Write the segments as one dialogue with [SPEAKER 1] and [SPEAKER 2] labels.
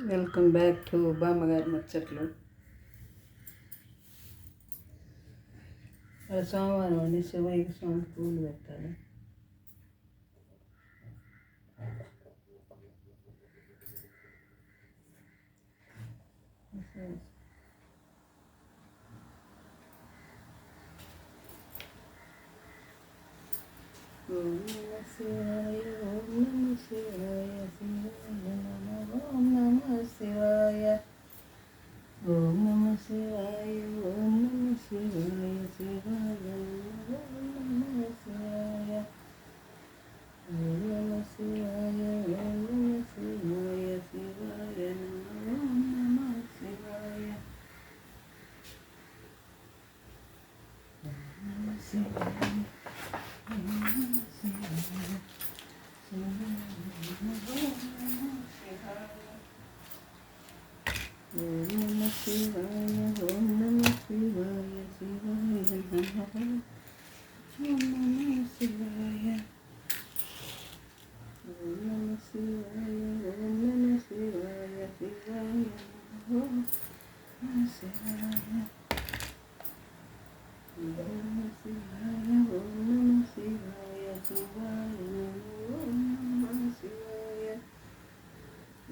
[SPEAKER 1] Welcome back to బామ్మగారి ముచ్చట్లు. సోమవారం అండి, శివయ్యకి స్వామి పూలు పెట్టాలి. ఓం నమ శివాయ, ఓం నమ శివాయ, శివాయ నమః. ఓం నమ శివాయ, ఓం నమ శివాయ, ఓం నమ శివాయ, శివాయ నమః. ఓం నమ శివాయ, ఓం నమ శివాయ, ఓం నమ శివాయ, శివాయ నమః. ఓం నమ శివాయ, ఓం నమ శివాయ, ఓం నమ శివాయ, శివాయ నమః. ఓం నమ శివాయ, ఓం నమ శివాయ, శివాయ నమః. ఓం నమ శివాయ, ఓం నమ శివాయ, ఓం నమ శివాయ, శివాయ నమః. ఓం నమ శివాయ,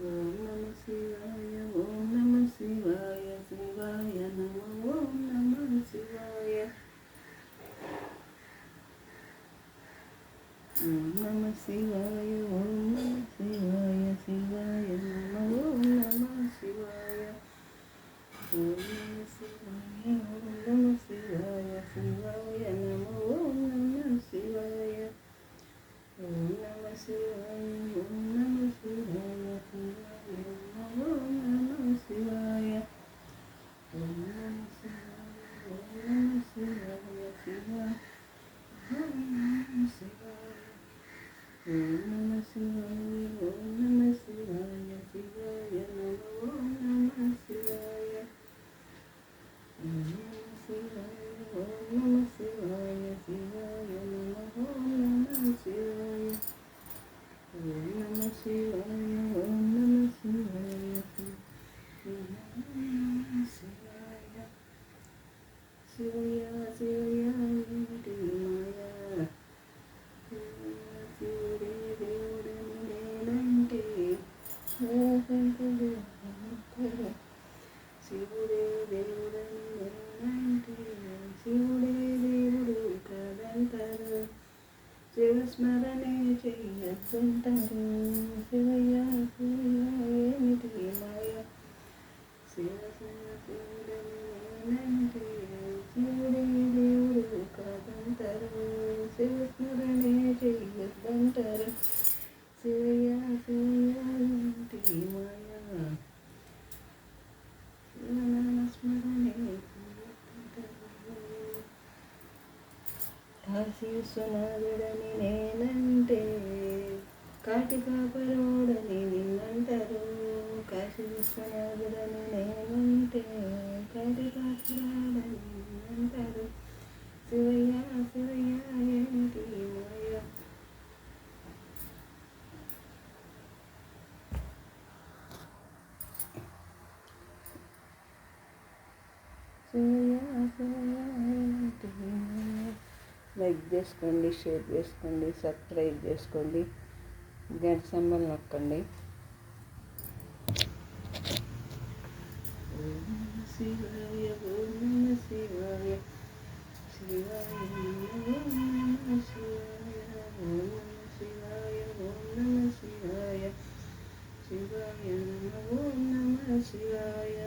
[SPEAKER 1] ఓం నమ శివాయ, ఓం నమ శివాయ, శివాయ నమః. ఓం నమ శివాయ, ఓం నమ శివాయ, ఓం నమ శివాయ, శివాయ నమః. ఓం నమ శివాయ, ఓం నమ శివాయ, ఓం నమ శివాయ, శివాయ నమః. ఓం నమ శివాయ, ఓం నమ శివాయ, ఓం నమ శివాయ, శివాయ నమః. ఓం నమ శివాయ, ఓం నమ శివాయ, ఓం నమ శివాయ, శివాయ నమః. ఓం నమ శివాయ, ఓం నమ శివాయ, ఓం నమ శివాయ, శివాయ, ఓం నమ శివాయ, ఓం నమ శివాయ, ఓం నమ శివాయ, శివాయ నమః. ఓం నమ శివాయ, ఓం నమ శివాయ, ఓం నమ శివాయ, శివాయ నమః. ఓం నమ శివాయ, ఓం నమ శివాయ, ఓం నమ శివాయ, శివాయ. శివయ్య శివయ్య ఏమిటి మాయా, శివుడే దేవుడని నేనంటే, శివుడే దేవుడని నేనంటే, శివుడే దేవుడు కాదంటారు, శివస్మరణే చెయ్యొద్దంటారు. శివయ్య శివయ్య ఏమిటి మాయ, శివుడని నేనంటే, శివుడే దేవుడు కాదంటారు, శివస్మరణే చెయ్యొద్దంటారు. శివయ్య శివయ్య ఏమిటి మాయ, శివనామస్మరణే చెయ్యొద్దంటారు. కాశీ విశ్వనాథుడని నేనంటే, కాటి కాపరోడని నిన్నంటారు, కాశీ విశ్వనాథుడని నేనంటే, కాటి కాపరోడని నిన్నంటారు. శివయ్య శివయ్య ఏమిటి మాయ, శివయ్య శివయ్య ఏమిటి మాయ. లైక్ చేసుకోండి, షేర్ చేసుకోండి, సబ్స్క్రైబ్ చేసుకోండి, గంట సింబల్ నొక్కండి. ఓం నమ శివాయ, ఓం నమ శివాయ, శివాయ నమః. ఓం నమ శివాయ, ఓం నమ శివాయ, ఓం నమ శివాయ, శివాయ నమః. ఓం నమ శివాయ,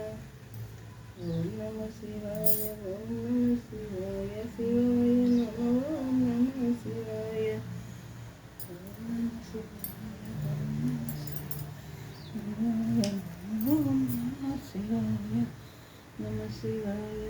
[SPEAKER 1] ఓం నమ శివాయ, ఓం నమ శివాయ, శివాయ నమః. ఓం నమ శివాయ, ఓం నమ శివాయ, ఓం నమ శివాయ, నమ శివాయ,